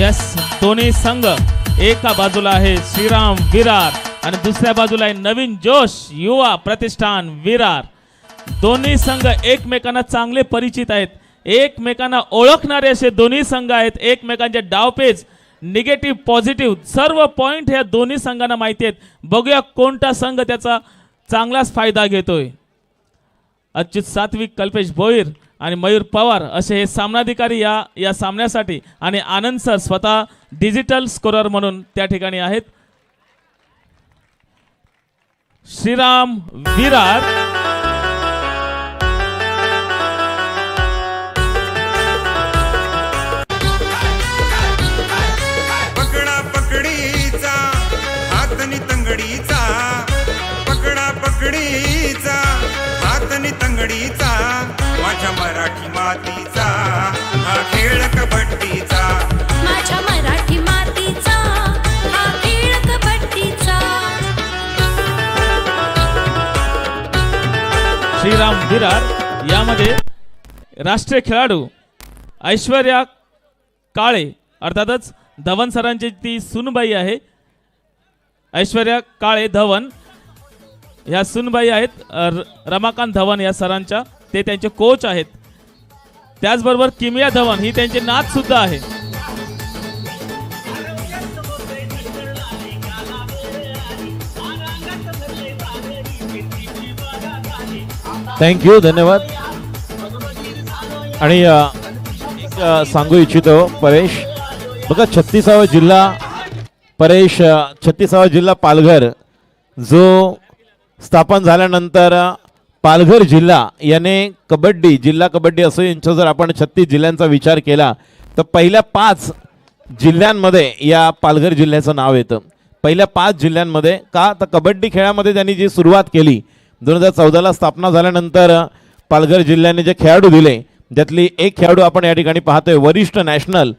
Yes, दोन्ही संघ एका बाजूला आहे श्रीराम विरार आणि दुसऱ्या बाजूला आहे नवीन जोश युवा प्रतिष्ठान विरार. दोन्ही संघ एकमेकांना चांगले परिचित आहेत, एकमेकांना ओळखणारे असे दोन्ही संघ आहेत. एकमेकांचे डावपेच निगेटिव्ह पॉझिटिव्ह सर्व पॉइंट ह्या दोन्ही संघांना माहिती आहेत. बघूया कोणता संघ त्याचा चांगलाच फायदा घेतोय. अच्युत सात्विक, कल्पेश भोईर आणि मयूर पवार असे हे सामनाधिकारी या सामन्यासाठी आणि आनंद सर स्वतः डिजिटल स्कोरर म्हणून त्या ठिकाणी आहेत. श्रीराम विरार पकडा पकडीचा हातनी तंगडीचा, पकडा पकडीचा हातनी तंगडीचा, माझ्या मराठी मातीचा हा खेळ कबड्डीचा, माझ्या मराठी मातीचा हा खेळ कबड्डीचा. श्रीराम विरार यामध्ये राष्ट्रीय खेळाडू ऐश्वर्या काळे अर्थातच धवन सरांची ती सुनबाई आहे. ऐश्वर्या काळे धवन ह्या सुनबाई आहेत रमाकांत धवन या सरांच्या, ते त्यांचे कोच आहेत. त्याचबरोबर किमिया धवन ही त्यांची नात सुद्धा आहे. थँक्यू, धन्यवाद. आणि एक सांगू इच्छितो परेश, बघा 36वा जिल्हा परेश, 36वा जिल्हा पालघर जो स्थापन झाल्यानंतर पालघर जिल्हा याने कबड्डी जिल्हा कबड्डी असं यांचा जर आपण 36 जिल्ह्यांचा विचार केला तर पहिल्या 5 जिल्ह्यांमध्ये या पालघर जिल्ह्याचं नाव येतं. पहिल्या 5 जिल्ह्यांमध्ये का तर कबड्डी खेळामध्ये त्यांनी जी सुरुवात केली 2014ला स्थापना झाल्यानंतर पालघर जिल्ह्याने जे खेळाडू दिले त्यातली एक खेळाडू आपण या ठिकाणी पाहतोय वरिष्ठ नॅशनल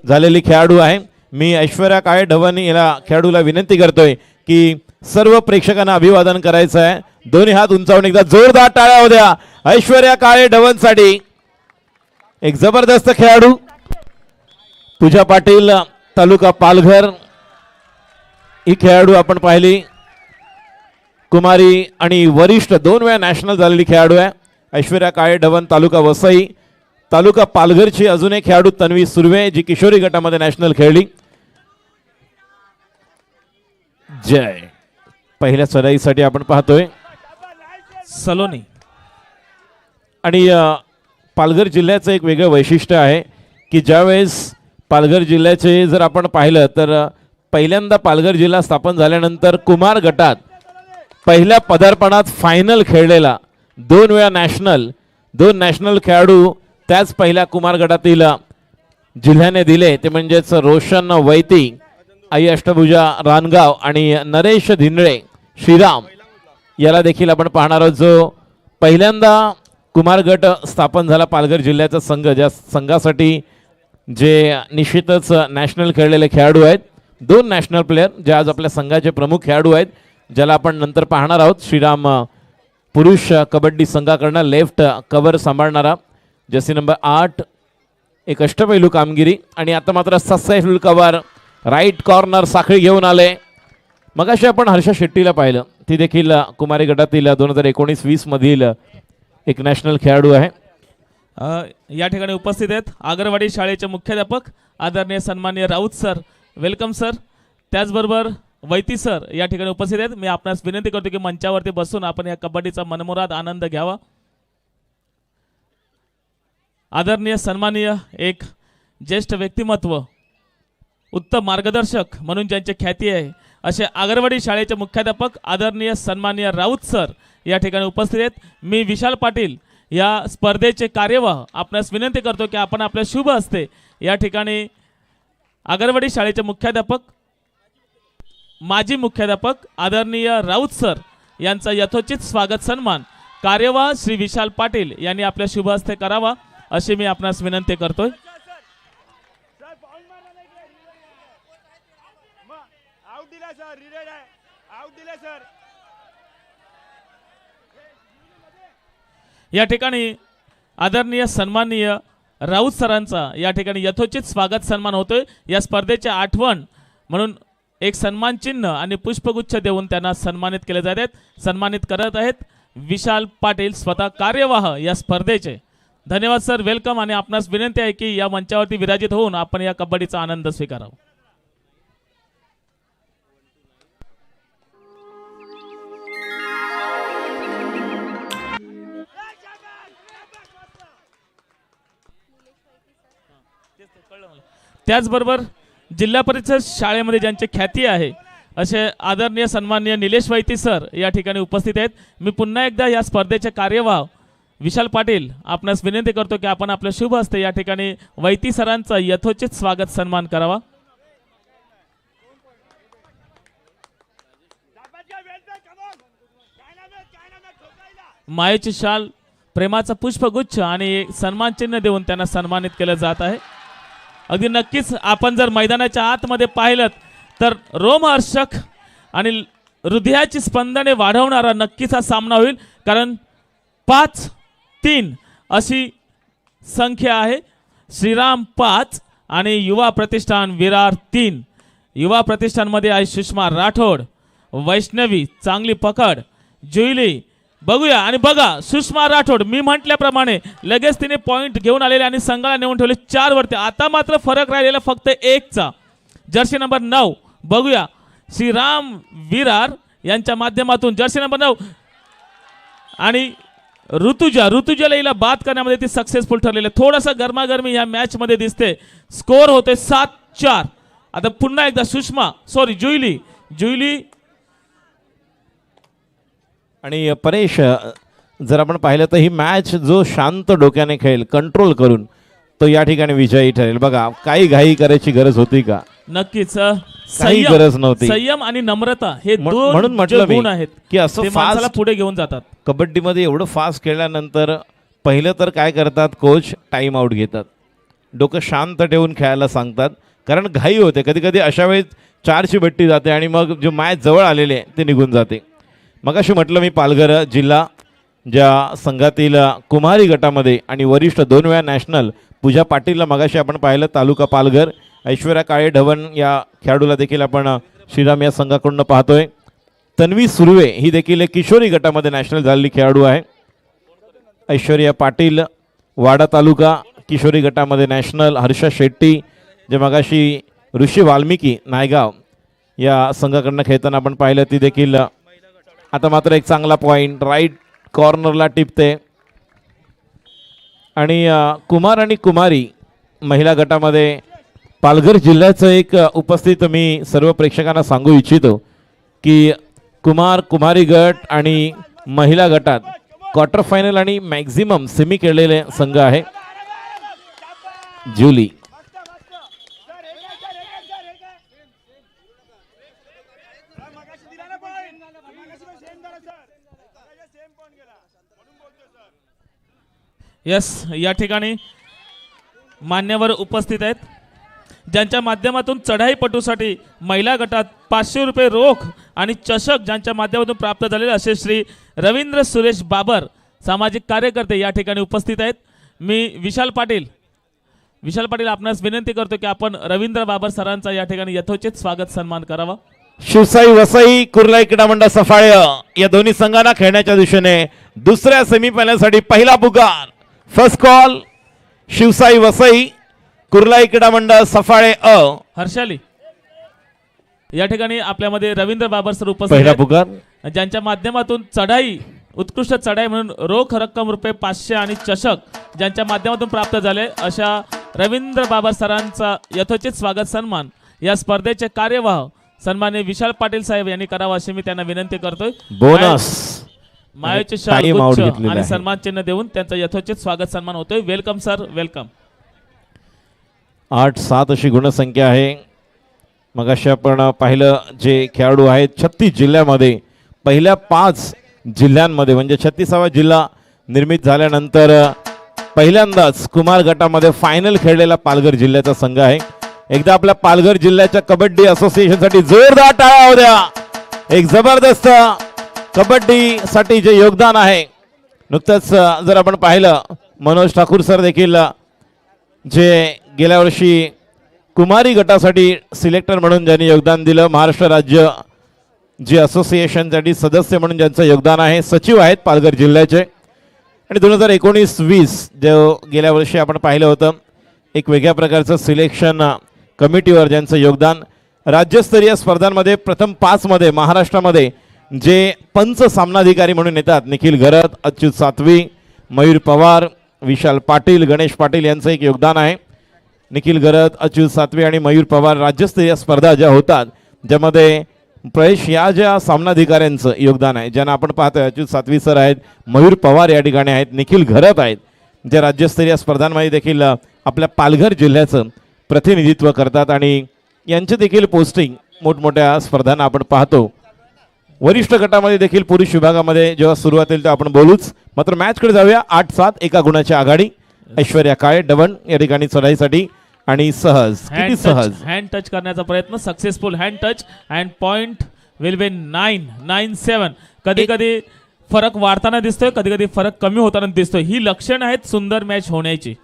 झालेली खेळाडू आहे. मी ऐश्वर्या काळे ढवण या खेळाडूला विनंती करतोय की सर्व प्रेक्षकांना अभिवादन करायचं आहे. दोन्ही हात उंचावून एकदा जोरदार टाळ्या होऊ द्या ऐश्वर्या काळे ढवणसाठी. एक जबरदस्त खेळाडू पूजा पाटील, तालुका पालघर ही खेळाडू आपण पाहिली. कुमारी आणि वरिष्ठ 2 वेळा नॅशनल झालेली खेळाडू आहे ऐश्वर्या काळे ढवण, तालुका वसई. तालुका पालघरची अजून एक खेळाडू तन्वी सुर्वे जी किशोरी गटामध्ये नॅशनल खेळली. जय. पहिल्या चढाईसाठी आपण पाहतोय सलोनी. आणि पालघर जिल्ह्याचं एक वेगळं वैशिष्ट्य आहे की ज्यावेळेस पालघर जिल्ह्याचे जर आपण पाहिलं तर पहिल्यांदा पालघर जिल्हा स्थापन झाल्यानंतर कुमार गटात पहिल्या पदार्पणात फायनल खेळलेला 2 वेळा नॅशनल 2 नॅशनल खेळाडू त्याच पहिल्या कुमार गटातील जिल्ह्याने दिले ते म्हणजेच रोशन वैती, आई अष्टभुजा रानगाव आणि नरेश धिंडळे श्रीराम याला देखील आपण पाहणार आहोत. जो पहिल्यांदा कुमार गट स्थापन झाला पालघर जिल्ह्याचा संघ, ज्या संघासाठी जे निश्चितच नॅशनल खेळलेले खेळाडू आहेत. 2 नॅशनल प्लेयर जे आज आपल्या संघाचे प्रमुख खेळाडू आहेत ज्याला आपण नंतर पाहणार आहोत. श्रीराम पुरुष कबड्डी संघाकडनं लेफ्ट कव्हर सांभाळणारा, जर्सी नंबर 8, एक अष्टपैलू कामगिरी. आणि आता मात्र सक्सेसफुल कव्हर राईट कॉर्नर साखळी घेऊन आले. मगाशी आपण हर्षा शेट्टीला पाहिलं, ती देखील कुमारी गटातील 2019-20 मधील एक नॅशनल खेळाडू आहे. या ठिकाणी उपस्थित आहेत आगरवाडी शाळेचे मुख्याध्यापक आदरणीय सन्माननीय राऊत सर, वेलकम सर. त्याचबरोबर वैती सर या ठिकाणी उपस्थित आहेत. मी आपणास विनंती करतो की मंचावरती बसून आपण या कबड्डीचा मनमुराद आनंद घ्यावा. आदरणीय सन्माननीय एक ज्येष्ठ व्यक्तिमत्व, उत्तम मार्गदर्शक म्हणून ज्यांची ख्याती आहे असे आगरवाडी शाळेचे मुख्याध्यापक आदरणीय सन्माननीय राऊत सर या ठिकाणी उपस्थित आहेत. मी विशाल पाटील या स्पर्धेचे कार्यवाह आपणास विनंती करतो की आपण आपल्या शुभ हस्ते या ठिकाणी आगरवाडी शाळेचे मुख्याध्यापक माजी मुख्याध्यापक आदरणीय राऊत सर यांचा यथोचित स्वागत सन्मान कार्यवाह श्री विशाल पाटील यांनी आपल्या शुभ हस्ते करावा अशी मी आपणास विनंती करतोय. या ठिकाणी आदरणीय सन्माननीय राऊत सरांचा या ठिकाणी यथोचित स्वागत सन्मान होतोय. या स्पर्धेची आठवण म्हणून एक सन्मान चिन्ह आणि पुष्पगुच्छ देऊन त्यांना सन्मानित केले जात आहेत. सन्मानित करत आहेत विशाल पाटील, स्वतः कार्यवाह या स्पर्धेचे. धन्यवाद सर, वेलकम. आणि आपणास विनंती आहे की या मंचावरती विराजित होऊन आपण या कबड्डीचा आनंद स्वीकारावा. त्याचबरोबर जिल्हा परिषद शाळेमध्ये ज्यांची ख्याती आहे असे आदरणीय सन्माननीय निलेश वैती सर या ठिकाणी उपस्थित आहेत. मी पुन्हा एकदा या स्पर्धेचे कार्यवाह विशाल पाटील आपणास विनंती करतो की आपण आपल्या शुभ हस्ते या ठिकाणी वैती सरांचा यथोचित स्वागत सन्मान करावा. मायेची शाल, प्रेमाचा पुष्पगुच्छ आणि सन्मान चिन्ह देऊन त्यांना सन्मानित केलं जात आहे. अगदी नक्कीच आपण जर मैदानाच्या आतमध्ये पाहिलं तर रोमहर्षक आणि हृदयाची स्पंदने वाढवणारा नक्कीच हा सामना होईल. कारण 5-3 अशी संख्या आहे. श्रीराम 5 आणि युवा प्रतिष्ठान विरार 3. युवा प्रतिष्ठानमध्ये आहे सुषमा राठोड, वैष्णवी चांगली पकड, जुईली बघूया. आणि बघा सुषमा राठोड, मी म्हटल्याप्रमाणे लगेच तिने पॉइंट घेऊन आलेले आणि संघाला नेऊन ठेवले 4 वरती. आता मात्र फरक राहिलेला फक्त 1चा. जर्सी नंबर 9 बघूया श्रीराम विरार यांच्या माध्यमातून जर्सी नंबर 9 आणि ऋतुजाला हिला बाद करण्यामध्ये ती सक्सेसफुल ठरलेली. थोडासा गरमागरमी या मॅच मध्ये दिसते. स्कोर होते 7-4. आता पुन्हा एकदा जुईली आणि परेश, जर आपण पाहिलं तर ही मॅच जो शांत डोक्याने खेळेल, कंट्रोल करून, तो या ठिकाणी विजयी ठरेल. बघा काही घाई करायची गरज होती का? नक्कीच काही गरज नव्हती. संयम आणि नम्रता हे म्हणून दोन म्हटलं गुण मी आहेत की असं ते माणसाला फास्ट पुढे घेऊन जातात. कबड्डीमध्ये एवढं फास्ट खेळल्यानंतर पहिलं तर काय करतात कोच, टाइम आउट घेतात, डोकं शांत ठेवून खेळायला सांगतात. कारण घाई होते, कधी कधी अशा वेळेस 4ची बट्टी जाते आणि मग जो मॅच जवळ आलेले आहे ते निघून जाते. मगाशी म्हटलं मी पालघर जिल्हा ज्या संघातील कुमारी गटामध्ये आणि वरिष्ठ 2 वेळा नॅशनल पूजा पाटीलला मगाशी आपण पाहिलं, तालुका पालघर. ऐश्वर्या काळे ढवण या खेळाडूला देखील आपण श्रीराम या संघाकडून पाहतोय. तन्वी सुर्वे ही देखील एक किशोरी गटामध्ये नॅशनल झालेली खेळाडू आहे. ऐश्वर्या पाटील वाडा तालुका किशोरी गटामध्ये नॅशनल. हर्षा शेट्टी जे मगाशी ऋषी वाल्मिकी नायगाव या संघाकडनं खेळताना आपण पाहिलं, ती देखील आता मात्र एक चांगला पॉईंट राईट कॉर्नरला टिपते. आणि कुमार आणि कुमारी महिला गटामध्ये पालघर जिल्ह्याचं एक उपस्थित मी सर्व प्रेक्षकांना सांगू इच्छितो की कुमार कुमारी गट आणि महिला गटात क्वार्टर फायनल आणि मॅक्झिमम सेमी खेळलेले संघ आहे. जुली यस, या ठिकाणी मान्यवर उपस्थित आहेत ज्यांच्या माध्यमातून चढाईपटूसाठी महिला गटात 500 रुपये रोख आणि चषक ज्यांच्या माध्यमातून प्राप्त झालेले असे श्री रवींद्र सुरेश बाबर सामाजिक कार्यकर्ते या ठिकाणी उपस्थित आहेत. मी विशाल पाटील आपणास विनंती करतो की आपण रवींद्र बाबर सरांचा या ठिकाणी यथोचित स्वागत सन्मान करावा. शिवसाई वसई कुर्ला क्रीडा मंडळ सफाळे या दोन्ही संघांना खेळण्याच्या दिशेने दुसऱ्या सेमीफायनलसाठी पहिला पुकार. फर्स्ट कॉल शिवसाई वसई कुर्ला क्रीडा मंडळ सफाळे हर्षाली या ठिकाणी आपल्यामध्ये रवींद्र बाबर सर उपस्थित पहिला आहेत, पुकार ज्यांच्या माध्यमातून उत्कृष्ट चढाई म्हणून रोख रक्कम रुपये 500 आणि चषक ज्यांच्या माध्यमातून प्राप्त झाले अशा रवींद्र बाबर सरांचा यथोचित स्वागत सन्मान या स्पर्धेचे कार्यवाह सन्माननीय विशाल पाटील साहेब यांनी करावा अशी मी त्यांना विनंती करतोय. बोनस मायेचे शाल Time out गुच्छ घेतलेला आणि आहे. सन्मान चिन्ह देऊन त्यांचा यथोचित स्वागत सन्मान होतोय. Welcome sir, welcome. 8-7 अशी गुणसंख्या आहे. मगाशी आपण पाहिलं जे खेळाडू आहेत 36 जिल्ह्यामध्ये पहिल्या 5 जिल्ह्यांमध्ये म्हणजे 36वा जिल्हा निर्मित झाल्यानंतर पहिल्यांदाच कुमार गटामध्ये फायनल खेळलेला पालघर जिल्ह्याचा संघ आहे. एकदा आपल्या पालघर जिल्ह्याच्या कबड्डी असोसिएशनसाठी जोरदार टाळ्या होऊ द्या. एक जबरदस्त कबड्डीसाठी जे योगदान आहे. नुकतंच जर आपण पाहिलं मनोज ठाकूर सर देखील जे गेल्या वर्षी कुमारी गटासाठी सिलेक्टर म्हणून ज्यांनी योगदान दिलं, महाराष्ट्र राज्य जे असोसिएशनसाठी सदस्य म्हणून ज्यांचं योगदान आहे, सचिव आहेत पालघर जिल्ह्याचे. आणि 2019-20 जो गेल्या वर्षी आपण पाहिलं होतं, एक वेगळ्या प्रकारचं सिलेक्शन कमिटीवर ज्यांचं योगदान. राज्यस्तरीय स्पर्धांमध्ये प्रथम 5 मध्ये महाराष्ट्रामध्ये जे पंच सामनाधिकारी म्हणून येतात, निखिल घरत, अच्युत सातवी, मयूर पवार, विशाल पाटील, गणेश पाटील यांचं एक योगदान आहे. निखिल घरत, अच्युत सातवी आणि मयूर पवार राज्यस्तरीय स्पर्धा ज्या होतात, ज्यामध्ये प्रवेश या ज्या सामनाधिकाऱ्यांचं योगदान आहे, ज्यांना आपण पाहतोय अच्युत सातवी सर आहेत, मयूर पवार या ठिकाणी आहेत, निखिल घरत आहेत, जे राज्यस्तरीय स्पर्धांमध्ये देखील आपल्या पालघर जिल्ह्याचं प्रतिनिधित्व करतात आणि यांचे देखील पोस्टिंग मोठमोठ्या स्पर्धांना आपण पाहतो. वरिष्ठ गटामध्ये देखील पुरुष विभागामध्ये जेव्हा सुरुवात होईल तेव्हा आपण बोलूच. मात्र मॅचकडे जाऊया. 8-7 एका गुणाची आघाडी. ऐश्वर्या काळे डबन या ठिकाणी चढाईसाठी आणि सहज, किती सहज हँड टच करण्याचा प्रयत्न, successful hand touch and point will be 9-7. कधी कधी फरक वाढताना दिसतोय, कधी कधी फरक कमी होताना दिसतोय. ही लक्षण आहेत सुंदर मॅच होण्याची.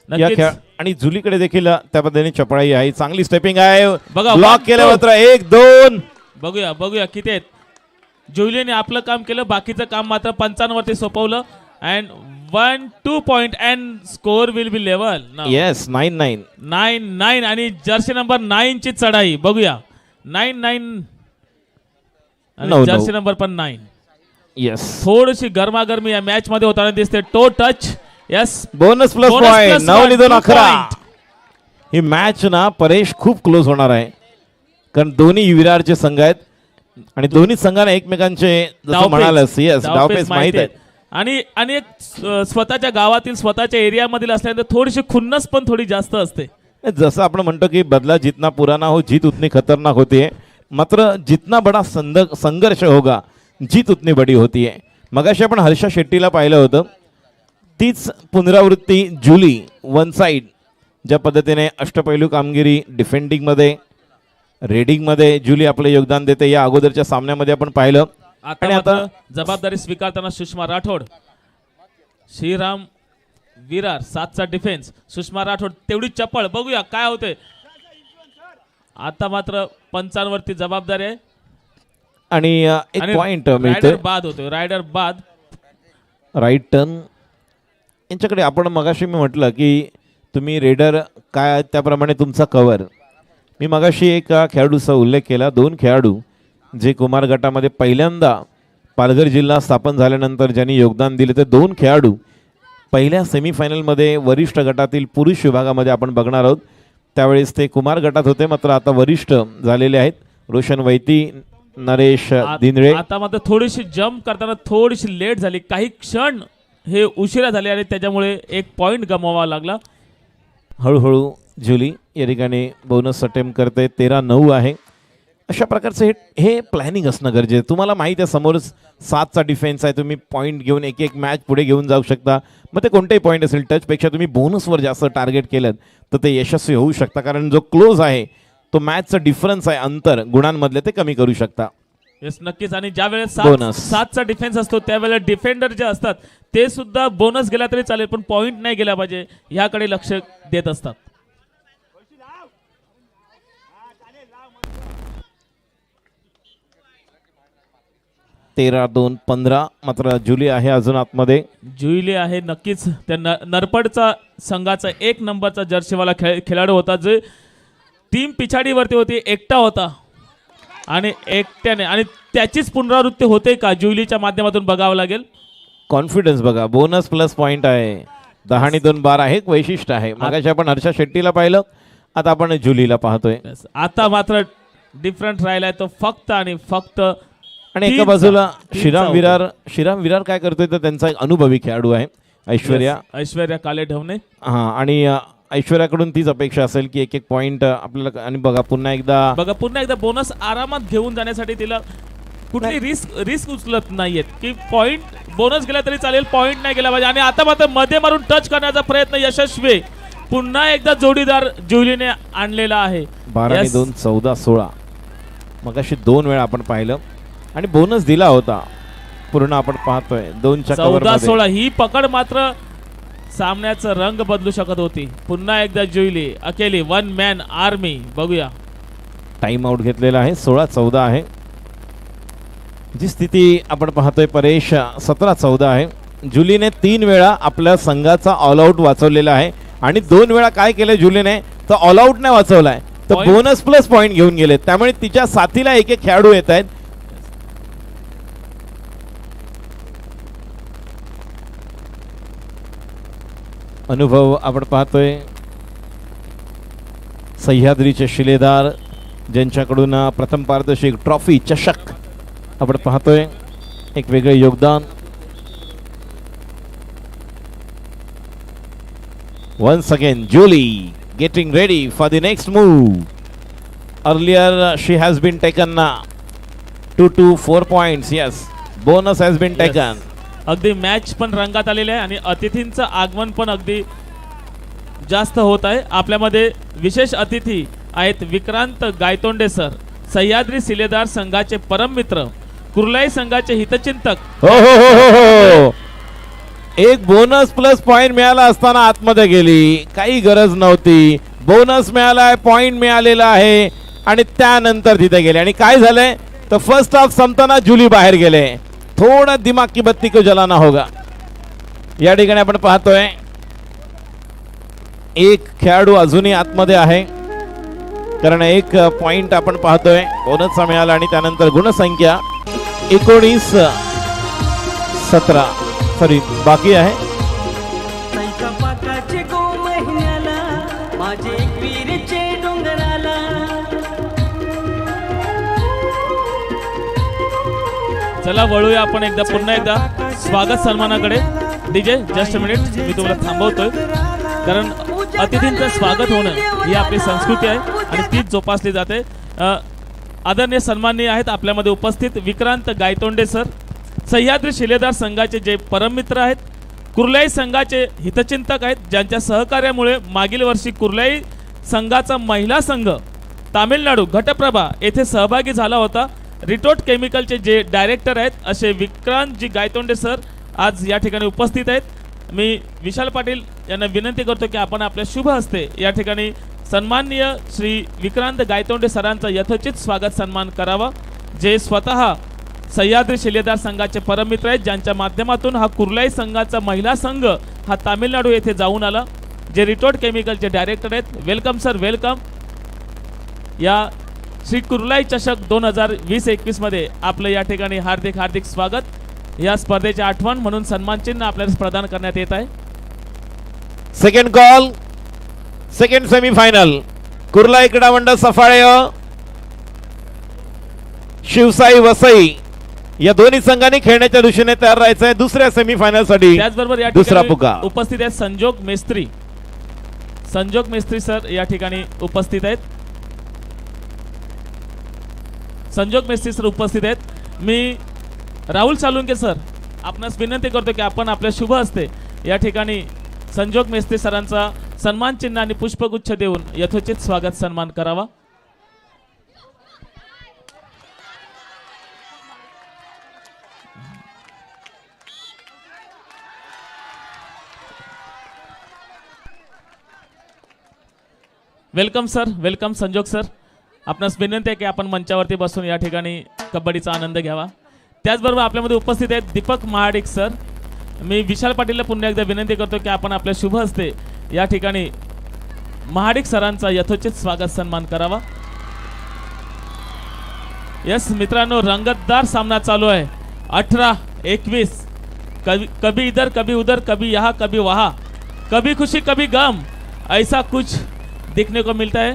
या खेळ. आणि जुलीकडे देखील त्या पद्धतीने चपळाई आहे, चांगली स्टेपिंग आहे, बघा, ब्लॉक केलं मात्र 1-2. बघूया किती आहेत. जुलीने आपलं काम केलं, बाकीचं काम मात्र पंचांवरती सोपवलं. And 1-2 point and score will be level. Yes, 9-9. 9-9 आणि जर्सी नंबर 9 ची चढाई बघूया. 9-9 आणि जर्सी नंबर पण 9. येस, थोडीशी गरमागरमी या मॅच मध्ये होताना दिसते. Toe touch. Yes, bonus plus point. 9-2-11. ही मॅच ना परेश खूप क्लोज होणार आहे, कारण दोन्ही विरारचे संघ आहेत आणि दोन्ही संघांना एकमेकांचे जसं म्हणालस, येस, डावपेच माहित आहेत आणि एक स्वतःच्या गावातील स्वतःच्या एरियामधील असल्यानंतर थोडीशी खुन्नस पण थोडी जास्त असते. जसं आपण म्हणतो की बदला जितना पुराना हो जीत उतनी खतरनाक होती है, मात्र जितना बडा संघर्ष होगा जीत उतनी बडी होती है. मगाशी आपण हर्षा शेट्टीला पाहिलं होतं, तीच पुनरावृत्ती जुली वन साइड ज्या पद्धतीने अष्टपैलू कामगिरी डिफेंडिंगमध्ये, रेडिंगमध्ये जुली आपलं योगदान देते, या अगोदरच्या सामन्यामध्ये आपण पाहिलं. आणि आता जबाबदारी स्वीकारताना सुषमा राठोड, श्रीराम विरार 7चा डिफेन्स, सुषमा राठोड तेवढी चपळ. बघूया काय होते. आता मात्र पंचांवरती जबाबदारी आहे आणि एक पॉइंट मिळतोय. रायडर बाद होतोय, रायडर बाद. राईट टर्न यांच्याकडे आपण मगाशी मी म्हटलं की तुम्ही रेडर काय त्याप्रमाणे तुमचा कव्हर. मी मगाशी एक खेळाडूचा उल्लेख केला. 2 खेळाडू जे कुमार गटामध्ये पहिल्यांदा पालघर जिल्हा स्थापन झाल्यानंतर ज्यांनी योगदान दिले, ते 2 खेळाडू पहिल्या सेमीफायनलमध्ये वरिष्ठ गटातील पुरुष विभागामध्ये आपण बघणार आहोत. त्यावेळेस ते कुमार गटात होते, मात्र आता वरिष्ठ झालेले आहेत. रोशन वैती, नरेश दिंद्रे. आता मात्र थोडीशी जम्प करताना थोडीशी लेट झाली, काही क्षण हे उशिरा झाले आणि त्याच्यामुळे 1 पॉइंट गमवावा लागला. हळूहळू जुली या ठिकाणी बोनस अटेम्प्ट करते. 13-9 आहे. अशा प्रकारचं हे प्लॅनिंग असणं गरजेचं. तुम्हाला माहिती आहे समोर 7चा डिफेन्स आहे, तुम्ही पॉईंट घेऊन एक मॅच पुढे घेऊन जाऊ शकता. मग ते कोणतेही पॉईंट असेल, टचपेक्षा तुम्ही बोनसवर जास्त टार्गेट केलं तर ते यशस्वी होऊ शकता, कारण जो क्लोज आहे तो मॅचचा डिफरन्स आहे, अंतर गुणांमधले ते कमी करू शकता. येस, नक्कीच. आणि ज्या वेळेस बोनस 7चा डिफेन्स असतो त्यावेळेला डिफेंडर जे असतात ते सुद्धा बोनस गेला तरी चालेल, पण पॉइंट नाही गेला पाहिजे ह्याकडे लक्ष देत असतात. तेरा 2-15. मात्र जुली आहे अजून आतमध्ये. जुली आहे नक्कीच. त्या नरपडचा संघाचा 1 नंबरचा जर्सीवाला खेळाडू होता, जे टीम पिछाडीवरती होती, एकटा होता आणि एकट्याने, आणि त्याचीच पुनरावृत्ती होते का जुलीच्या माध्यमातून बघावं लागेल. कॉन्फिडन्स बघा. बोनस प्लस पॉइंट आहे. 10-2-12 हे एक वैशिष्ट्य आहे. मगाशी आपण हर्षा शेट्टीला पाहिलं, आता आपण जुलीला पाहतोय. आता मात्र डिफरंट राहिलाय तो फक्त आणि फक्त. आणि एका बाजूला श्रीराम विरार काय करतोय तर त्यांचा एक अनुभवी खेळाडू आहे ऐश्वर्या काले ढवणे. हां, आणि ऐश्वर्याकडून तीच अपेक्षा असेल की एक पॉइंट आपल्याला. आणि बघा पुन्हा एकदा बोनस आरामात घेऊन जाण्यासाठी तिला कुठली रिस्क उचलत नाहीयेत की पॉइंट बोनस गेला तरी चालेल, पॉइंट नाही गेला पाहिजे. आणि आता मात्र मध्ये मारून टच करण्याचा प्रयत्न यशस्वी. पुन्हा एकदा जोडीदार जुलीने आणलेला आहे. 12-2 14-16. मगाशी 2 वेळा आपण पाहिलं आणि बोनस दिला होता. पूर्ण आपण पाहतोय 2च्या 14-16. ही पकड मात्र सामन्याचं रंग बदलू शकत होती. पुन्हा एकदा जुईली अकेली वन मॅन आर्मी. बघूया. टाइम आउट घेतलेला आहे. 16-14 आहे जी स्थिती आपण पाहतोय परेश. 17-14 आहे. जुलीने 3 वेळा आपल्या संघाचा ऑल आउट वाचवलेला आहे आणि 2 वेळा काय केलं जुलीने तर ऑल आउट नाही वाचवलाय तर Point. बोनस प्लस पॉइंट घेऊन गेले. त्यामुळे तिच्या साथीला एक एक खेळाडू येत आहेत. अनुभव आपण पाहतोय सह्याद्रीचे शिलेदार ज्यांच्याकडून प्रथम पारितोषिक ट्रॉफी चषक आपण पाहतोय. एक वेगळे योगदान. Once again, Julie getting ready for the next move. Earlier, she has been taken 2 to 4 points. Yes, bonus has been taken. अगदी मॅच पण रंगात आलेले आहे आणि अतिथींचं आगमन पण अगदी जास्त होत आहे. आपल्यामध्ये विशेष अतिथी आहेत विक्रांत गायतोंडे सर, सह्याद्री शिलेदार संघाचे परम मित्र, कुर्लाई संघाचे हितचिंतक. हो हो हो हो हो. एक बोनस प्लस पॉइंट मिळाला असताना आतमध्ये गेली. काही गरज नव्हती. बोनस मिळालाय, पॉइंट मिळालेला आहे आणि त्यानंतर तिथे गेले. आणि काय झालंय तर फर्स्ट हाफ संपताना जुली बाहेर गेले. थोड़ा दिमाग की बत्ती को जलाना होगा. या ठिकाणी आपण पाहतोय एक खेळाडू अजूनही आतमध्ये आहे कारण एक पॉइंट आपण पाहतोय बोनसचा मिळाला आणि त्यानंतर गुणसंख्या 19-17 सॉरी बाकी आहे. पाकाचे गो महिन्याला माझे वीरचे डोंगराला. चला वळूया आपण एकदा पुन्हा एकदा स्वागत सन्मानाकडे. डीजे जस्ट मिनिट मी तुम्हाला थांबवतोय कारण अतिथींचं स्वागत होणं ही आपली संस्कृती आहे आणि तीच जोपासली जाते. आदरणीय सन्माननीय आहेत आपल्यामध्ये उपस्थित विक्रांत गायतोंडे सर, सह्याद्री शिलेदार संघाचे जे परम मित्र आहेत, कुर्लाई संघाचे हितचिंतक आहेत, ज्यांच्या सहकार्यामुळे मागील वर्षी कुर्लाई संघाचा महिला संघ तामिळनाडू घटप्रभा येथे सहभागी झाला होता. रिटोट केमिकलचे जे डायरेक्टर आहेत असे विक्रांतजी गायतोंडे सर आज या ठिकाणी उपस्थित आहेत. मी विशाल पाटील यांना विनंती करतो की आपण आपल्या शुभ हस्ते या ठिकाणी सन्माननीय श्री विक्रांत गायतोंडे सरांचा यथोचित स्वागत सन्मान करावा, जे स्वतः सह्याद्री शिलेदार संघाचे परम मित्र आहेत, ज्यांच्या माध्यमातून हा कुर्लाई संघाचा महिला संघ हा तामिळनाडू येथे जाऊन आला, जे रिटोट केमिकलचे डायरेक्टर आहेत. Welcome sir, welcome. या श्री कुर्लाई चषक 2020-21 मध्ये आपलं या ठिकाणी हार्दिक हार्दिक स्वागत. या स्पर्धेची आठवण म्हणून सन्मान चिन्ह आपल्याला प्रदान करण्यात येत आहे. Second call, second semifinal. Kurlai क्रीडा मंडळ सफाळे शिवसाई वसई या दोन्ही संघांनी खेळण्याच्या दिशेने तयार राहायचं आहे दुसऱ्या सेमीफायनल साठी. त्याचबरोबर या दुसरा ठिकाणी पुकार उपस्थित आहेत संजोग मेस्त्री. संजोग मेस्त्री सर या ठिकाणी उपस्थित आहेत. संजोग मेस्त्री सर उपस्थित आहेत. मी राहुल सालुंके सर आपणास विनंती करतो की आपण आपल्या शुभ हस्ते या ठिकाणी संजोग मेस्त्री सरांचा सन्मान चिन्ह आणि पुष्पगुच्छ देऊन यथोचित स्वागत सन्मान करावा. वेलकम सर, वेलकम संजोग सर. आपणास विनंती आहे की आपण मंचावरती बसून या ठिकाणी कबड्डीचा आनंद घ्यावा. त्याचबरोबर आपल्यामध्ये उपस्थित आहेत दीपक महाडिक सर. मी विशाल पाटीलला पुन्हा एकदा विनंती करतो की आपण आपल्या शुभ हस्ते या ठिकाणी महाडिक सरांचा यथोचित स्वागत सन्मान करावा. यस मित्रांनो, रंगतदार सामना चालू आहे. 18-21. कभी इधर कभी उधर, कभी यहाँ कभी वहाँ, कभी खुशी कभी गम, ऐसा कुछ देखने को मिलता है.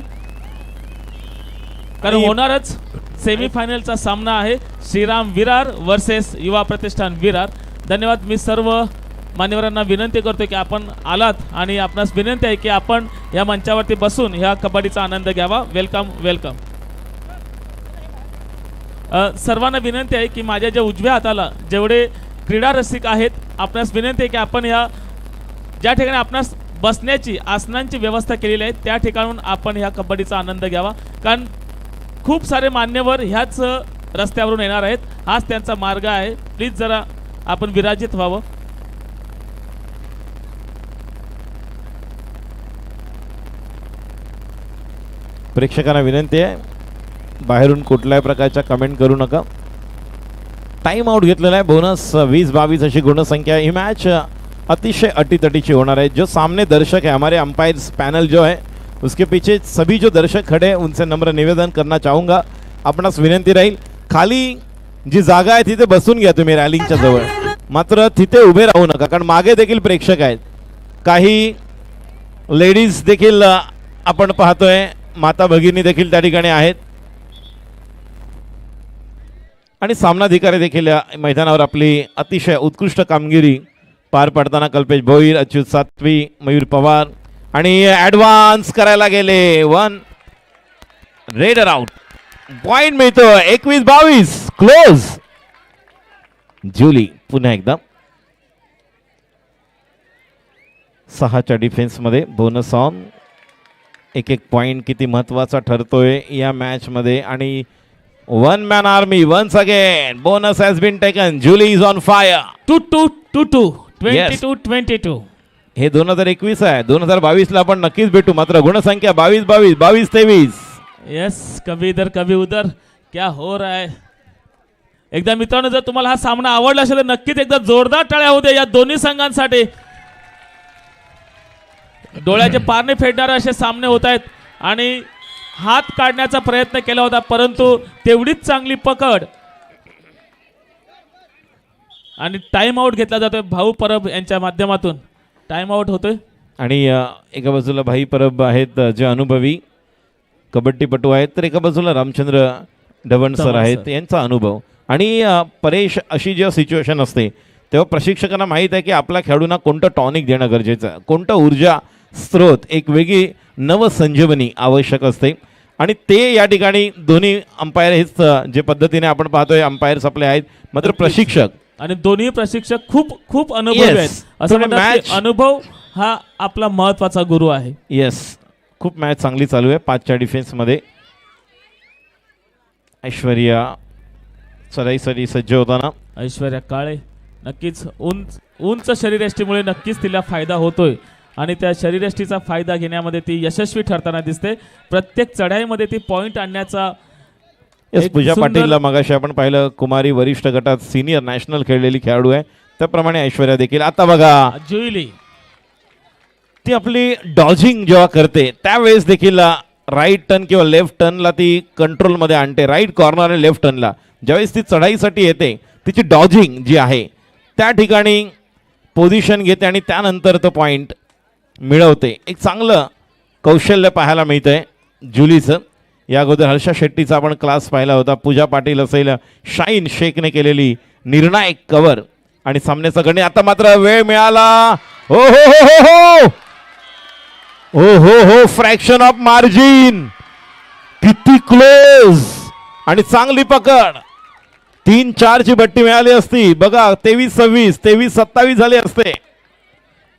कारण होणारच सेमीफायनलचा सामना आहे श्रीराम विरार वर्सेस युवा प्रतिष्ठान विरार. धन्यवाद. मी सर्व मान्यवरांना विनंती करतो की आपण आलात आणि आपणास विनंती आहे की आपण या मंचावरती बसून ह्या कबड्डीचा आनंद घ्यावा. Welcome, welcome. सर्वांना विनंती आहे की माझ्या ज्या उजव्या हाताला जेवढे क्रीडा रसिक आहेत, आपणास विनंती आहे की आपण ह्या ज्या ठिकाणी आपणास बसण्याची आसनांची व्यवस्था केलेली आहे त्या ठिकाणून आपण ह्या कबड्डीचा आनंद घ्यावा. कारण खूप सारे मान्यवर ह्याच रस्त्यावरून येणार आहेत, हाच त्यांचा मार्ग आहे. प्लीज जरा आपण विराजित व्हावं. प्रेक्षकांना विनंती आहे, बाहेरून कुठल्याही प्रकारच्या कमेंट करू नका. टाइम आउट घेतलेला आहे. बोनस 20-22 अशी गुणसंख्या. ही मॅच अतिशय अटीतटीची होणार है. जो सामने दर्शक है, हमारे अंपायर्स पैनल जो है, उसके पीछे सभी जो दर्शक खड़े हैं उनसे नम्र निवेदन करना चाहूँगा. आपणास विनंती राहील, खाली जी जागा आहे तिथे बसून घ्या तुम्ही रॅलिंगच्या जवळ, मात्र तिथे उभे राहू नका, कारण मागे देखील प्रेक्षक आहेत. काही लेडीज देखील आपण पाहतोय, माता भगिनी देखील त्या ठिकाणी आहेत आणि सामनाधिकारी देखील या मैदानावर आपली अतिशय उत्कृष्ट कामगिरी पार पाडताना कल्पेश भोईर, अच्युत सातवी, मयूर पवार आणि ॲडव्हान्स करायला गेले. 1 रेडर आउट. पॉइंट मिळतो 21-22. क्लोज. जुली पुन्हा एकदा 6च्या डिफेन्समध्ये बोनस ऑन. एक पॉइंट किती महत्वाचा ठरतोय या मॅच मध्ये. आणि 1 man army once again. Bonus has been taken. Julie is on fire. 22-22 22-22. हे 2021 आहे. 2022 ला आपण नक्कीच भेटू. मात्र गुणसंख्या 22-22 22-23. यस, कभी इधर कभी उधर क्या हो रहा है. एकदा मित्रांनो, जर तुम्हाला हा सामना आवडला असेल तर नक्कीच एकदा जोरदार टाळ्या होऊ द्या या दोन्ही संघांसाठी. डोळ्याचे पारणे फेडणारे असे सामने होत आहेत आणि हात काढण्याचा प्रयत्न केला होता, परंतु तेवढीच चांगली पकड आणि टाइम आउट घेतला जातोय भाऊ परब यांच्या माध्यमातून. टाइम आउट होतोय आणि एका बाजूला भाई परब आहेत जे अनुभवी कबड्डीपटू आहेत, तर एका बाजूला रामचंद्र ढवण सर आहेत यांचा अनुभव. आणि परेश, अशी जेव्हा सिच्युएशन असते तेव्हा प्रशिक्षकांना माहीत आहे की आपल्या खेळाडूंना कोणतं टॉनिक देणं गरजेचं आहे, कोणतं ऊर्जा स्रोत, एक वेगळी नवसंजीवनी आवश्यक असते. आणि ते या ठिकाणी दोन्ही अंपायर हेच जे पद्धतीने आपण पाहतोय अंपायर्स आपले आहेत, मात्र प्रशिक्षक आणि दोन्ही प्रशिक्षक खूप खूप अनुभवी आहेत. असं म्हणतात की अनुभव हा आपला महत्वाचा गुरु आहे. येस, खूप मॅच चांगली चालू आहे. 5च्या डिफेन्समध्ये ऐश्वर्या चढाईसाठी सज्ज होताना. ऐश्वर्या काळे नक्कीच उंच शरीरयष्टीमुळे नक्कीच तिला फायदा होतोय आणि त्या शरीरयष्टीचा फायदा घेण्यामध्ये ती यशस्वी ठरताना दिसते. प्रत्येक चढाईमध्ये ती पॉइंट आणण्याचा. पूजा पाटीलला मगाशी आपण पाहिलं, कुमारी वरिष्ठ गटात सिनियर नॅशनल खेळलेली खेळाडू आहे. त्याप्रमाणे ऐश्वर्या देखील. आता बघा, जुईली ती आपली डॉजिंग जेव्हा करते त्यावेळेस देखील राईट टर्न किंवा लेफ्ट टर्नला ती कंट्रोलमध्ये आणते. राईट कॉर्नर आणि लेफ्ट टर्नला ज्यावेळेस ती चढाईसाठी येते, तिची डॉजिंग जी आहे त्या ठिकाणी पोझिशन घेते आणि त्यानंतर तो पॉइंट मिळवते. एक चांगलं कौशल्य पाहायला मिळतंय जुलीचं. या अगोदर हर्षा शेट्टीचा आपण क्लास पाहिला होता. पूजा पाटील असेल, शाईन शेखने केलेली निर्णायक कव्हर आणि सामन्याचा गणित. आता मात्र वेळ मिळाला. हो हो हो हो हो हो हो हो फ्रॅक्शन ऑफ मार्जिन. किती क्लोज आणि चांगली पकड. 3-4 ची बट्टी मिळाली असती. बघा 23-26 23-27 झाले असते.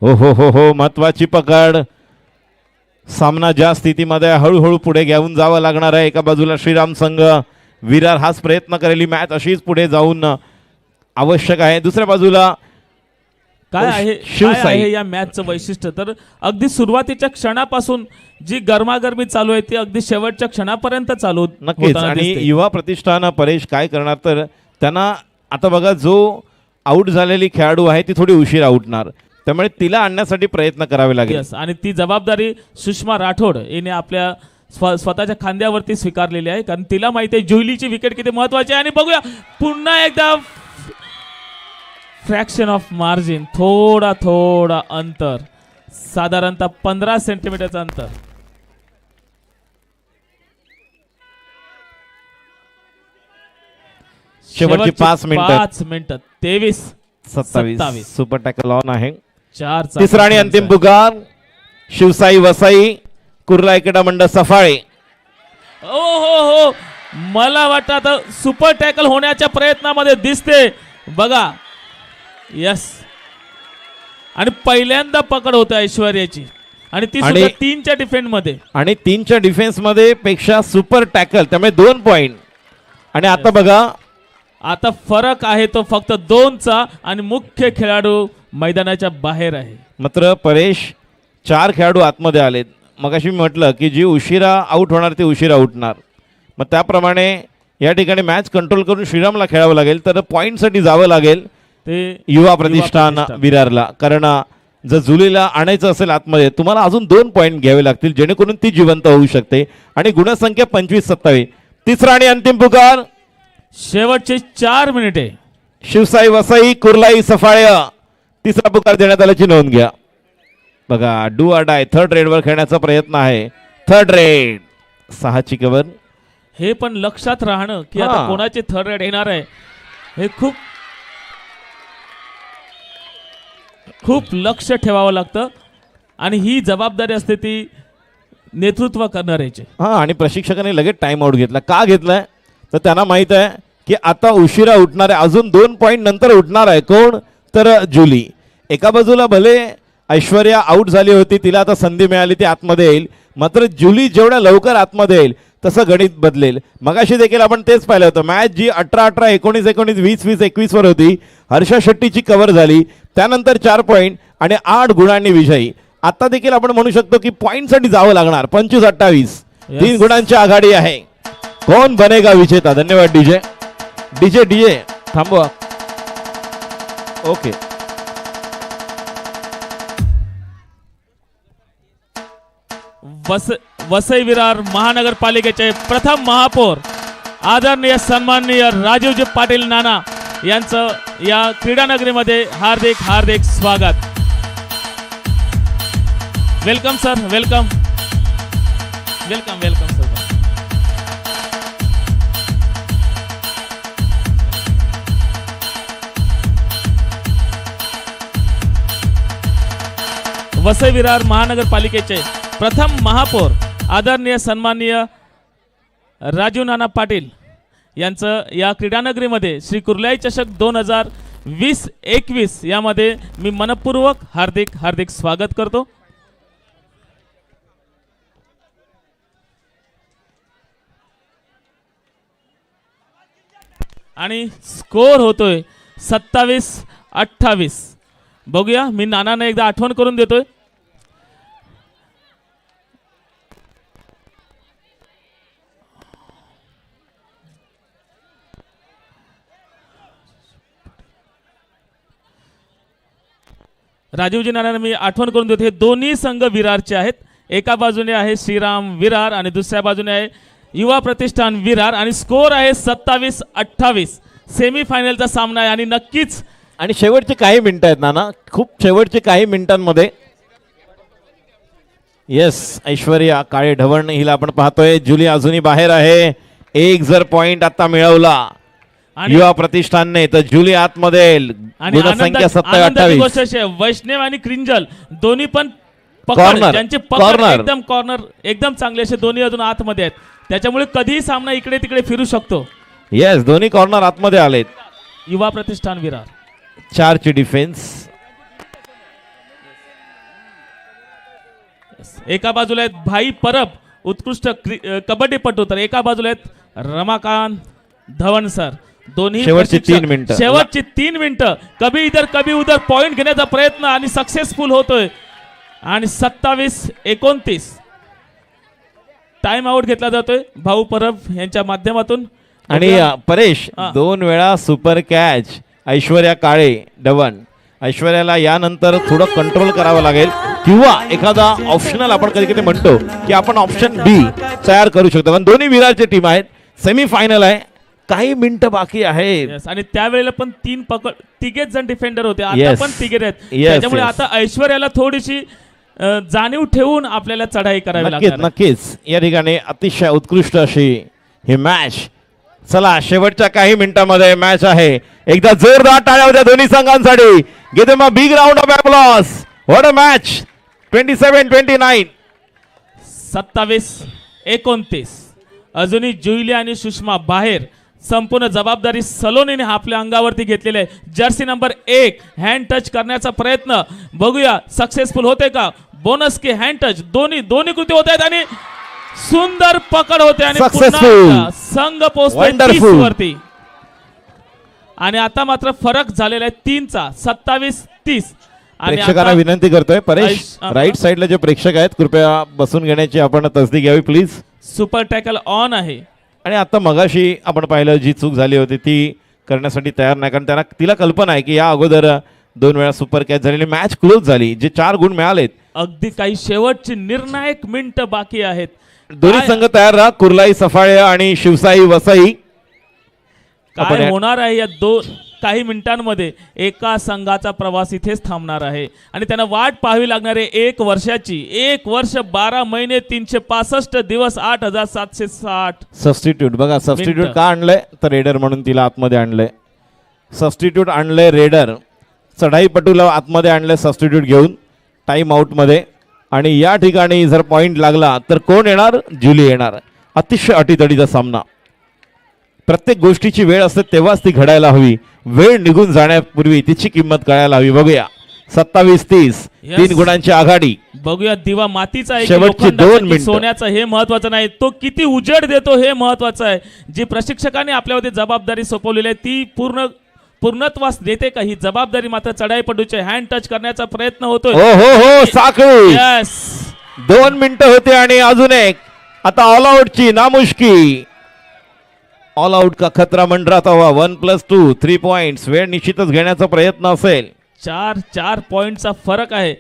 हो हो हो हो महत्वाची पकड. सामना ज्या स्थितीमध्ये हळूहळू पुढे घेऊन जावं लागणार आहे. एका बाजूला श्रीराम संघ, विरार हाच प्रयत्न करेली मॅच अशीच पुढे जाऊन आवश्यक आहे. दुसऱ्या बाजूला काय आहे या मॅचचं वैशिष्ट्य, तर अगदी सुरुवातीच्या क्षणापासून जी गरमागरमी चालू आहे ती अगदी शेवटच्या क्षणापर्यंत चालू नक्कीच. आणि युवा प्रतिष्ठान परेश काय करणार, तर त्यांना आता बघा जो आउट झालेली खेळाडू आहे ती थोडी उशीर उठणार, त्यामुळे तिला आणण्यासाठी प्रयत्न करावे लागेल. आणि ती जबाबदारी सुषमा राठोड हिने आपल्या स्वतःच्या खांद्यावरती स्वीकारलेली आहे, कारण तिला माहिती आहे जुईलीची विकेट किती महत्वाची आहे. आणि बघूया पुन्हा एकदा फ्रॅक्शन ऑफ मार्जिन, थोडा अंतर, साधारणतः 15 सेंटीमीटरचं अंतर. शेवटची 5 मिनिटं 23-27 सुपर टॅकल ऑन आहे. 4 तिसरा आणि अंतिम पुकार शिवसाई वसाई कुर्ला इकडा मंडळ सफाळे. हो हो हो मला वाटतं आता सुपर टॅकल होण्याच्या प्रयत्नामध्ये दिसते बघा. यस, आणि पहिल्यांदा पकड होते ऐश्वर्याची आणि ती सुद्धा 3च्या डिफेन्स मध्ये. आणि 3च्या डिफेन्स मध्ये पेक्षा सुपर टॅकल, त्यामुळे 2 पॉइंट. आणि आता बघा, आता फरक आहे तो फक्त 2चा आणि मुख्य खेळाडू मैदानाच्या बाहेर आहे. मात्र परेश 4 खेळाडू आतमध्ये आलेत. मगाशी मी म्हटलं की जी उशिरा आऊट होणार ती उशिरा उठणार, मग त्याप्रमाणे या ठिकाणी मॅच कंट्रोल करून श्रीरामला खेळावं लागेल, तर पॉईंटसाठी जावं लागेल ते युवा प्रतिष्ठान विरारला. कारण जर जुलीला आणायचं असेल आतमध्ये तुम्हाला अजून 2 पॉईंट घ्यावे लागतील जेणेकरून ती जिवंत होऊ शकते. आणि गुणसंख्या 25-27. तिसरा आणि अंतिम पुकार शेवटचे 4 मिनिटे. शिवसाई वसई कुर्लाई सफाळे तिसरा पुकार देण्यात आल्याची नोंद घ्या. बघा डू अ डाय थर्ड रेडवर खेळण्याचा प्रयत्न आहे. थर्ड रेड 6ची कव्हर. हे पण लक्षात राहणं की आता हा. कोणाचे थर्ड रेड येणार आहे हे खूप खूप लक्ष ठेवावं लागतं आणि ही जबाबदारी असते ती नेतृत्व करणाऱ्याची. हा, आणि प्रशिक्षकाने लगेच टाइम आउट घेतला. का घेतलाय तर त्यांना माहित आहे की आता उशिरा उठणार आहे, अजून 2 पॉईंट नंतर उठणार आहे. कोण तर जुली. एका बाजूला भले ऐश्वर्या आउट झाली होती, तिला आता संधी मिळाली, ती आतमध्ये येईल. मात्र जुली जेवढ्या लवकर आतमध्ये येईल तसं गणित बदलेल. मगाशी देखील आपण तेच पाहिलं होतं. मॅच जी 18-18, 19-19, 20-20, 21 वर होती, हर्षा शेट्टीची कव्हर झाली, त्यानंतर 4 पॉईंट आणि 8 गुणांनी विजयी. आता देखील आपण म्हणू शकतो की पॉईंटसाठी जावं लागणार. 25-28 3 गुणांची आघाडी आहे. कोण बनेगा विजेता. धन्यवाद डीजे. डीजे डीजे थांबवा. ओके. वसई विरार महानगरपालिकेचे प्रथम महापौर आदरणीय सन्माननीय राजीवजी पाटील नाना यांचं या क्रीडानगरीमध्ये हार्दिक हार्दिक स्वागत. Welcome sir. Welcome welcome welcome sir. Vasai Virar महानगरपालिकेचे प्रथम महापौर आदरणीय सन्माननीय राजीव नाना पाटील यांचं या क्रीडानगरीमध्ये श्री कुर्लाई चषक 2020-21 यामध्ये मी मनपूर्वक हार्दिक हार्दिक स्वागत करतो. आणि स्कोर होतोय 27-28. बघूया, मी नानांना एकदा आठवण करून देतोय. राजीवजी नानांना मी आठवण करून देतो. हे दोन्ही संघ विरारचे आहेत. एका बाजूने आहे श्रीराम विरार आणि दुसऱ्या बाजूने आहे युवा प्रतिष्ठान विरार आणि स्कोर आहे 27-28. सेमीफायनलचा सामना आहे आणि नक्कीच आणि शेवटचे काही मिनिटं आहेत नाना, खूप शेवटचे काही मिनिटांमध्ये. येस, ऐश्वर्या काळे ढवण हिला आपण पाहतोय. जुली अजूनही बाहेर आहे. एक जर पॉइंट आता मिळवला युवा प्रतिष्ठानने तर जुली आतमध्ये. आणि गुणसंख्या आनंदाची गोष्ट अशी आहे, वैष्णव आणि क्रिंजल दोन्ही पण पकड, Corner. ज्यांचे पकड Corner. एकदम कॉर्नर एकदम चांगले असे दोन्ही अजून आतमध्ये आहेत. त्याच्यामुळे कधीही सामना इकडे तिकडे फिरू शकतो. येस, दोन्ही कॉर्नर आतमध्ये आलेत. युवा प्रतिष्ठान विरार 4ची डिफेन्स. एका बाजूला आहेत भाई परब उत्कृष्ट कबड्डीपटू, तर एका बाजूला आहेत रमाकांत धवन सर. दोन्ही शेवटची प्रशिक्षक. 3 मिनिटं. शेवटची 3 मिनिटं कभी इधर कभी उधर पॉइंट घेण्याचा प्रयत्न आणि सक्सेसफुल होतोय. आणि 27-29 टाइम आउट घेतला जातोय भाऊ परब यांच्या माध्यमातून. आणि परेश हा. 2 वेळा सुपर कॅच ऐश्वर्या काळे ढवण. ऐश्वर्याला यानंतर थोडं कंट्रोल करावं लागेल किंवा एखादा ऑप्शनल आपण कधी कधी म्हणतो की आपण ऑप्शन बी तयार करू शकतो. पण दोन्ही विरारचे टीम आहेत. सेमीफायनल आहे, काही मिनिटं बाकी आहेत. Yes, आणि त्यावेळेला पण तिघेच जण डिफेंडर होते. आता Yes. पण तिघे आहेत. Yes, त्याच्यामुळे yes. आता ऐश्वर्याला थोडीशी जाणीव ठेवून आपल्याला चढाई करावी नक्कीच लागणार आहे. नक्कीच या ठिकाणी अतिशय उत्कृष्ट अशी ही मॅच. चला, शेवटच्या काही मिनिटांमध्ये मॅच आहे. एकदा जोरदार टाळ्या होत्या दोन्ही संघांसाठी. Give them a big round of applause. What a match. 27-29. 27-29 अजूनही जुईली आणि सुषमा बाहेर. संपूर्ण जबाबदारी सलोनीने आपल्या अंगावरती घेतलेली आहे. जर्सी नंबर 1 हँड टच करण्याचा प्रयत्न बघूया सक्सेसफुल होते का. बोनस के हँड टच दोन्ही कृती होत आहेत आणि सुंदर पकड होते आणि पुन्हा Successful. एकदा संघ पोहोचतोय 30 Wonderful. वरती. आणि आता मात्र फरक झालेला आहे 3चा. 27-30 प्रेक्षकांना आता विनंती करतोय परेश आईश- राईट साईडला जे प्रेक्षक आहेत कृपया बसून घेण्याची आपण तसदी घ्यावी प्लीज. सुपर टॅकल ऑन आहे. आणि आता मगाशी आपण पाहिलं जी चूक झाली होती ती करण्यासाठी तयार नाही, कारण त्यांना तिला कल्पना आहे की या अगोदर 2 वेळा सुपर कॅच झालेली मॅच क्लोज झाली, जे 4 गुण मिळालेत. अगदी काही शेवटची निर्णायक मिनिट बाकी आहेत. दोन्ही काय- संघ तयार राहा, कुर्लाई सफाळे आणि शिवसाई वसई. आपण काय या- होणार आहे या काही मिनिटांमध्ये एका संघाचा प्रवास इथेच थांबणार आहे आणि त्यांना वाट पाहावी लागणार आहे 1 वर्षाची. 1 वर्ष 12 महिने 365 दिवस 8760. सबस्टिट्यूट बघा, सबस्टिट्यूट मिनिटं. का आणलंय तर रेडर म्हणून तिला आतमध्ये आणलंय. सबस्टिट्यूट आणलंय रेडर, चढाईपटूला आतमध्ये आणलंय सबस्टिट्यूट घेऊन टाइम आउटमध्ये. आणि या ठिकाणी जर पॉइंट लागला तर कोण येणार? जुली येणार. अतिशय अटीतडीचा सामना. प्रत्येक गोष्टीची वेळ असते तेव्हाच ती घडायला हवी, वेळ निघून जाण्यापूर्वी तिची किंमत कळायला हवी. बघूया 27-30 Yes. 3 गुणांची आघाडी. बघूया दिवा मातीचा आहे की शेवटची लोखंडाचा 2 की मिनिटं. सोन्याचा हे महत्वाचं नाही, तो किती उजेड देतो हे महत्वाचं आहे. जी प्रशिक्षकाने आपल्यावरती जबाबदारी सोपवलेली आहे ती पूर्णत्वास देते का? ही जबाबदारी मात्र चढाईपटूचे हँड टच करण्याचा प्रयत्न होतोय. हो हो हो साखळी. यस 2 मिनिटं होते आणि अजून एक. आता ऑल आउटची नामुष्की. ऑल आउट का खतरा मंडरात हवा. 1+2 3 पॉइंट्स. वेळ निश्चितच घेण्याचा प्रयत्न असेल. 4 पॉइंटचा फरक आहे.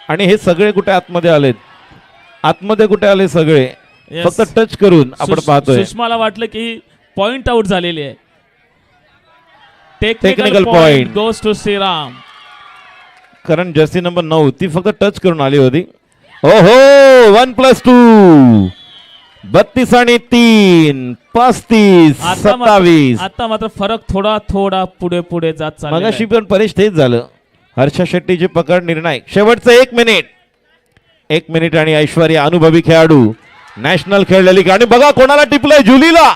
आणि हे सगळे कुठे आतमध्ये आलेत? आतमध्ये कुठे आले सगळे? Yes. फक्त टच करून आपण पाहतोय. सुषमाला वाटलं की पॉइंट आउट झालेली आहे. Technical technical point. Point goes to Shriram. कारण जर्सी नंबर 9 ती फक्त टच करून आली होती. ओहो 1+2 32 आणि 3 35 27. आता मात्र फरक थोडा पुढे जात चाललेला आहे. मगाशी पण परेश तेच झालं. हर्षा शेट्टीची पकड निर्णायक. शेवटचं 1 मिनिट. 1 मिनिट आणि ऐश्वर्या अनुभवी खेळाडू नॅशनल खेळलेली आणि बघा कोणाला टिपलंय? जुलीला.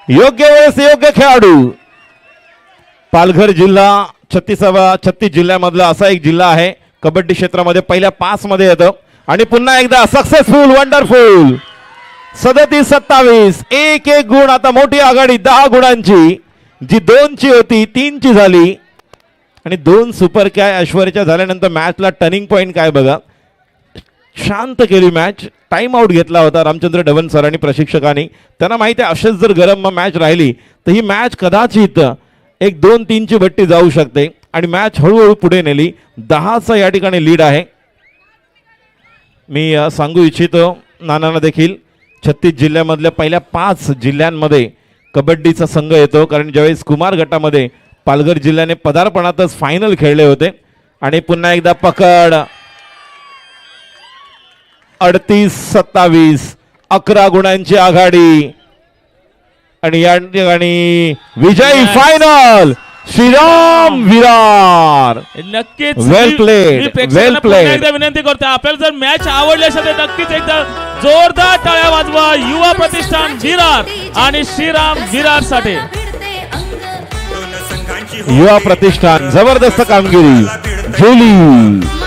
योग्य वेळेस योग्य खेळाडू. पालघर जिल्हा 36 जिल्ह्यामधला असा एक जिल्हा आहे कबड्डी क्षेत्रामध्ये पहिल्या 5 मध्ये येतं. आणि पुन्हा एकदा सक्सेसफुल वंडरफुल 37-27 एक गुण. आता मोठी आघाडी 10 गुणांची, जी 2 ची होती 3 ची झाली. आणि 2 सुपर कॅच ऐश्वर्याच्या झाल्यानंतर मॅचला टर्निंग पॉइंट काय बघा. शांत केली मॅच. टाइम आउट घेतला होता रामचंद्र डवन सरांनी प्रशिक्षकांनी. त्यांना माहिती आहे असेच जर गरम मॅच राहिली तर ही मॅच कदाचित 1-2-3 ची बट्टी जाऊ शकते. आणि मॅच हळूहळू पुढे नेली. 10चा या ठिकाणी लीड आहे. मी सांगू इच्छितो नानांना देखील 36 जिल्ह्यामधल्या पहिल्या 5 जिल्ह्यांमध्ये कबड्डीचा संघ येतो. कारण ज्यावेळेस कुमार गटामध्ये पालघर जिल्ह्याने पदार्पणातच फायनल खेळले होते. आणि पुन्हा एकदा पकड 38-27 11 गुणांची आघाडी. आणि या ठिकाणी विजयी फायनल श्रीराम विरार. नक्कीच Well मी- played, मी प्रेक्षकांना well पुन्हा played. एकदा विनंती करतो, आपल्याला जर मॅच आवडली असेल तर नक्कीच एकदा जोरदार टाळ्या वाजवा युवा प्रतिष्ठान विरार आणि श्रीराम विरार साठी. दोन संघांची युवा प्रतिष्ठान जबरदस्त कामगिरी. जुली